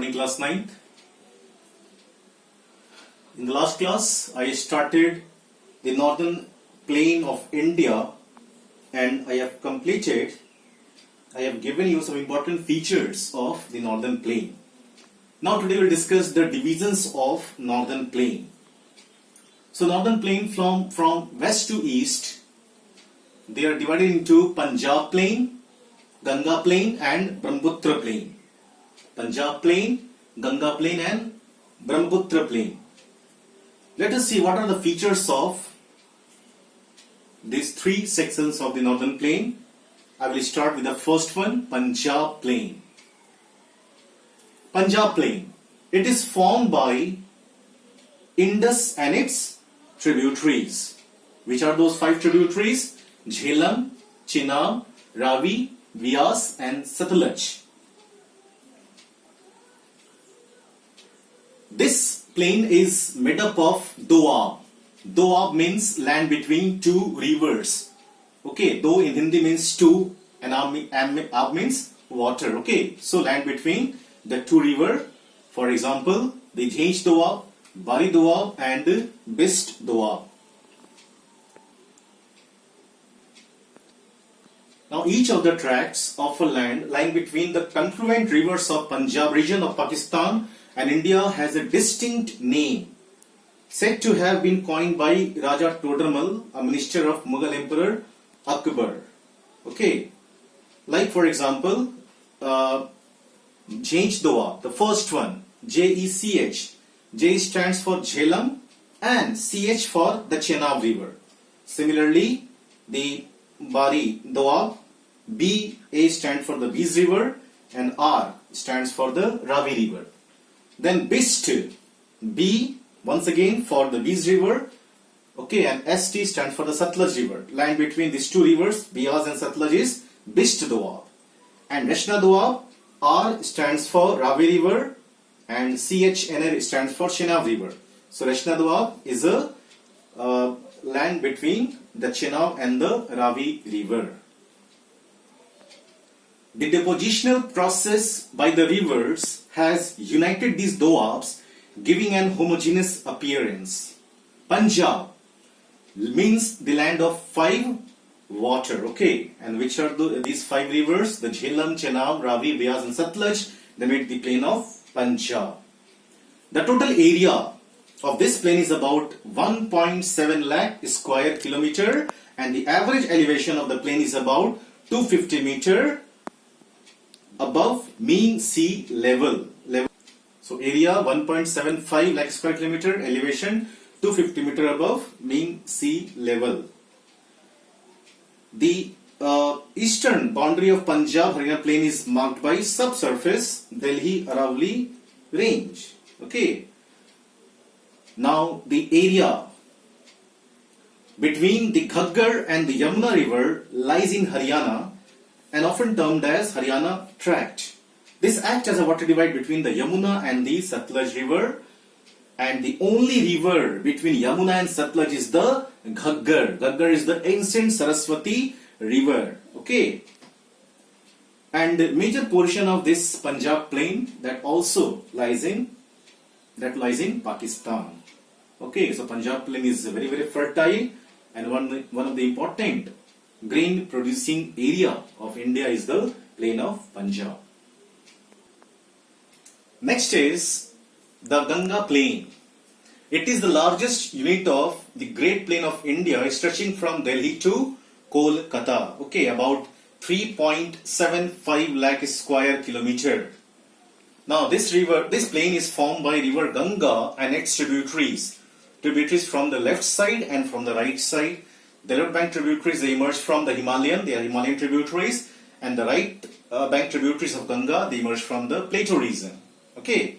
morning, class 9th. In the last class, I started the northern plain of India and I have given you some important features of the northern plain. Now today we will discuss the divisions of northern plain. So northern plain from west to east, they are divided into Punjab plain, Ganga plain and Brahmaputra plain. Punjab plain, Ganga plain and Brahmaputra plain. Let us see what are the features of these three sections of the northern plain. I will start with the first one, Punjab plain. Punjab plain. It is formed by Indus and its tributaries. Which are those five tributaries? Jhelum, Chenab, Ravi, Beas and Satluj. This plain is made up of Doab. Doab means land between two rivers. Okay, Do in Hindi means two and Ab means water. Okay, so land between the two rivers. For example, the Jhenj Doab, Bari Doab and Bist Doab. Now each of the tracts of a land lying between the confluent rivers of Punjab region of Pakistan and India has a distinct name, said to have been coined by Raja Todermal, a minister of Mughal Emperor Akbar. Okay, like for example, Jhenj Doab, the first one, J-E-C-H. J stands for Jhelum and C-H for the Chenab river. Similarly, the Bari Doab, B-A stands for the Beas river and R stands for the Ravi river. Then Bist, B once again for the Beas river, okay, and ST stands for the Satluj river. Line between these two rivers, Beas and Satluj, is Bist Doab. And Rashna Doab, R stands for Ravi river and CHNR stands for Chenab river. So Rashna Doab is a land between the Chenab and the Ravi river. The depositional process by the rivers has united these doabs, giving an homogeneous appearance. Punjab means the land of five water, okay, and which are these five rivers? The Jhelum, Chenab, Ravi, Beas and Satluj. They made the plain of Punjab. The total area of this plain is about 1.7 lakh square kilometer and the average elevation of the plain is about 250 meter above mean sea level. So area 1.75 lakh square kilometer, elevation 250 meter above mean sea level. The eastern boundary of Punjab Haryana plain is marked by subsurface Delhi Aravalli range. Okay. Now the area between the Ghaggar and the Yamuna river lies in Haryana and often termed as Haryana Tract. This acts as a water divide between the Yamuna and the Satluj river, and the only river between Yamuna and Satluj is the Ghaggar. Ghaggar is the ancient Saraswati river. Okay. And the major portion of this Punjab plain that also lies in Pakistan. Okay, so Punjab plain is very fertile and one of the important grain producing area of India is the plain of Punjab. Next is the Ganga plain. It is the largest unit of the Great Plain of India, stretching from Delhi to Kolkata. Okay, about 3.75 lakh square kilometer. Now this plain is formed by river Ganga and its tributaries. Tributaries from the left side and from the right side. The left bank tributaries, they emerge from the Himalayan, they are Himalayan tributaries, and the right bank tributaries of Ganga, they emerge from the Plateau region. Okay.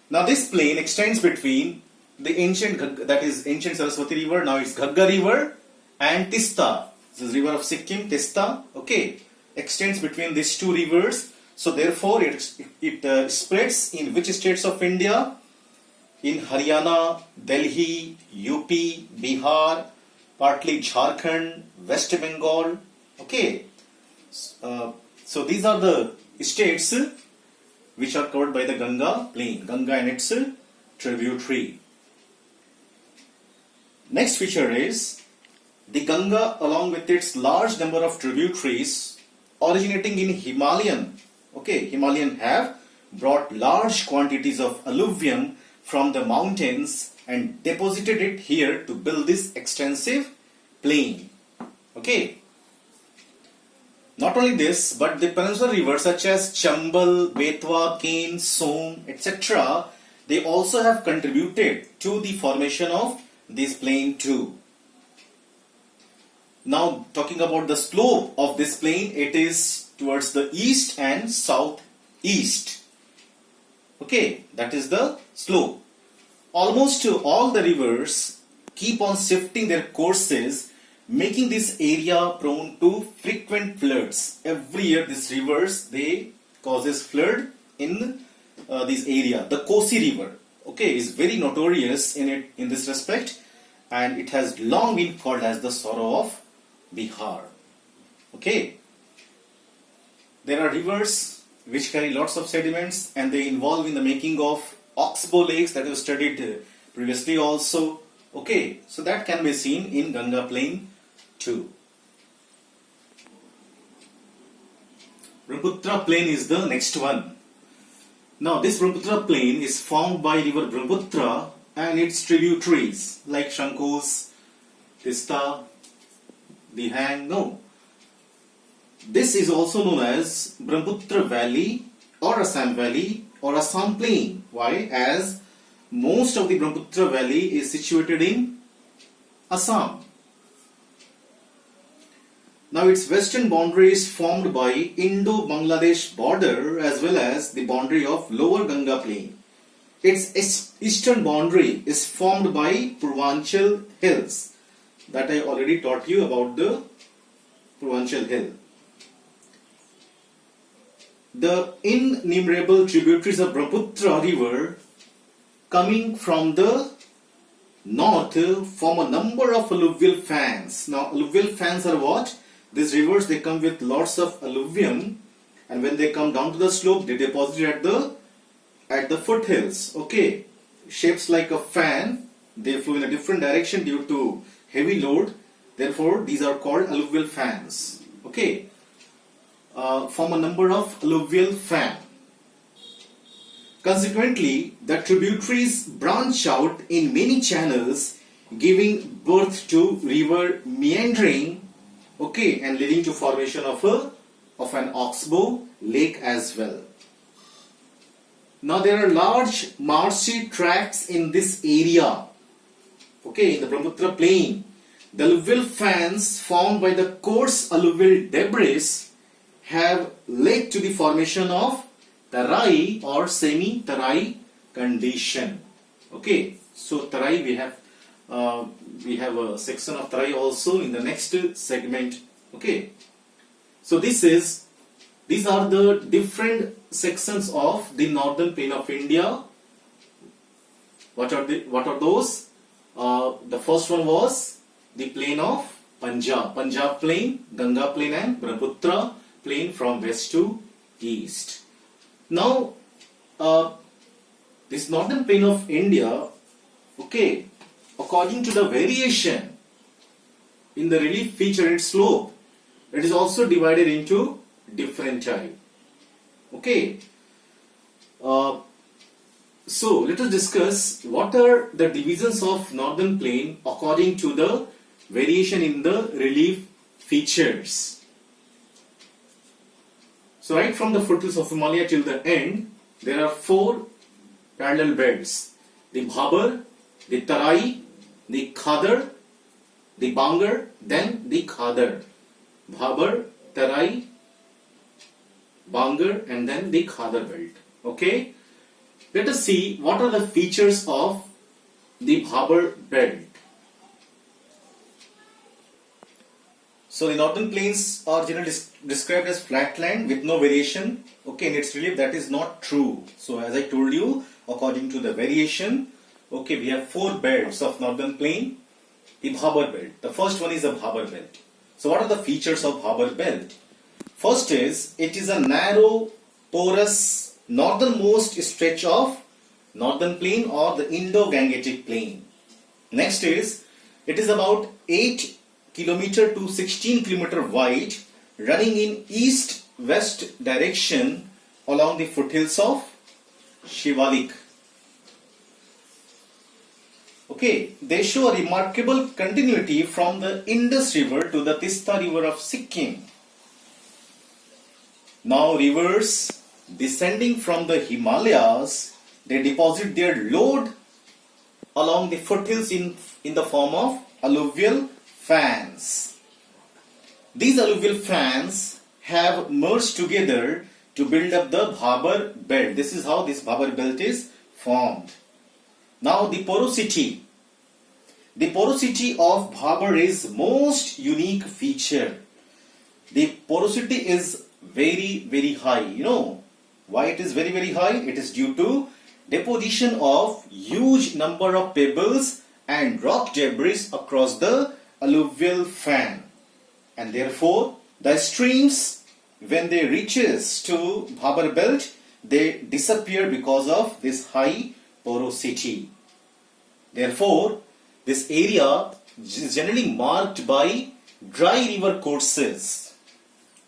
Now this plain extends between the ancient Saraswati river, now it's Ghaggar river, and Tista. This is river of Sikkim, Tista. Okay. Extends between these two rivers. So therefore it spreads in which states of India? In Haryana, Delhi, UP, Bihar, partly Jharkhand, West Bengal. Okay. So these are the states which are covered by the Ganga plain, Ganga and its tributary. Next feature is the Ganga, along with its large number of tributaries originating in Himalayan. Himalayan have brought large quantities of alluvium from the mountains and deposited it here to build this extensive plain. Not only this, but the peninsular rivers such as Chambal, Betwa, Ken, Som, etc., they also have contributed to the formation of this plain too. Now, talking about the slope of this plain, it is towards the east and southeast. That is the slope. Almost all the rivers keep on shifting their courses, making this area prone to frequent floods. Every year these rivers, they causes flood in this area. The Kosi river, is very notorious in this respect, and it has long been called as the sorrow of Bihar. There are rivers which carry lots of sediments and they involve in the making of oxbow lakes that we studied previously also. So that can be seen in Ganga plain too. Brahmaputra plain is the next one. Now this Brahmaputra plain is formed by river Brahmaputra and its tributaries like Shankos, Tista, Dihang. This is also known as Brahmaputra Valley or Assam Valley or Assam Plain. Why? As most of the Brahmaputra Valley is situated in Assam. Now its western boundary is formed by Indo-Bangladesh border as well as the boundary of Lower Ganga Plain. Its eastern boundary is formed by Purvanchal Hills. That I already taught you about the Purvanchal Hill. The innumerable tributaries of Brahmaputra river coming from the north form a number of alluvial fans. Now alluvial fans are what? These rivers, they come with lots of alluvium, and when they come down to the slope, they deposit at the foothills. Shapes like a fan, they flow in a different direction due to heavy load. Therefore, these are called alluvial fans. Form a number of alluvial fan. Consequently, the tributaries branch out in many channels, giving birth to river meandering, and leading to formation of an oxbow lake as well. Now there are large marshy tracts in this area, in the Brahmaputra plain. The alluvial fans formed by the coarse alluvial debris have led to the formation of Tarai or semi-Tarai condition. So Tarai, we have a section of Tarai also in the next segment. So these are the different sections of the northern plain of India. What are those? The first one was the plain of Punjab plain, Ganga plain and Brahmaputra plain from west to east. Now this northern plain of India, according to the variation in the relief feature and its slope, it is also divided into different type. So let us discuss what are the divisions of northern plain according to the variation in the relief features. So right from the foothills of Himalaya till the end, there are 4 parallel belts: the Bhabar, the Tarai, the Khadar, the Bangar, then the Khadar. Bhabar, Tarai, Bangar, and then the Khadar belt. Let us see what are the features of the Bhabar belt. So the northern plains are generally described as flatland with no variation. In its relief, that is not true. So as I told you, according to the variation, we have 4 belts of northern plain. The Bhabar belt. The first one is the Bhabar belt. So what are the features of Bhabar belt? First is, it is a narrow, porous northernmost stretch of northern plain or the Indo-Gangetic plain. Next is, it is about 8 kilometer to 16 kilometer wide, running in east-west direction along the foothills of Shivalik. Okay, they show a remarkable continuity from the Indus River to the Tista River of Sikkim. Now rivers descending from the Himalayas, they deposit their load along the foothills in the form of alluvial fans. These alluvial fans have merged together to build up the Bhabar belt. This is how this Bhabar belt is formed. Now the porosity. The porosity of Bhabar is most unique feature. The porosity is very high. You know why it is very high? It is due to deposition of huge number of pebbles and rock debris across the alluvial fan, and therefore the streams, when they reaches to Bhabar belt, they disappear because of this high porosity. Therefore this area is generally marked by dry river courses.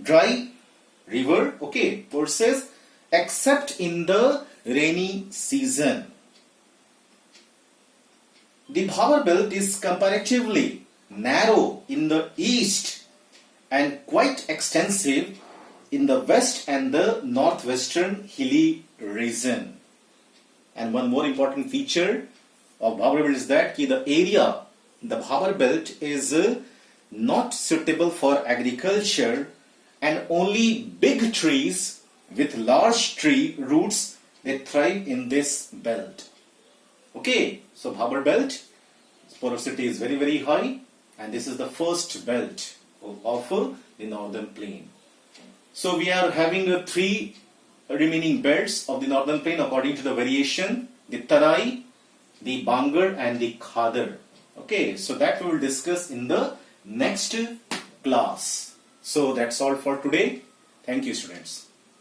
Dry river courses, except in the rainy season. The Bhabar belt is comparatively narrow in the east and quite extensive in the west and the northwestern hilly region. And one more important feature of Bhabar belt is that the area, the Bhabar belt is not suitable for agriculture, and only big trees with large tree roots, they thrive in this belt. Okay, so Bhabar belt porosity is very high, and this is the first belt of the northern plain. So we are having 3 remaining belts of the northern plain according to the variation: the Tarai, the Bangar, and the Khadar. Okay, so that we will discuss in the next class. So that's all for today. Thank you, students.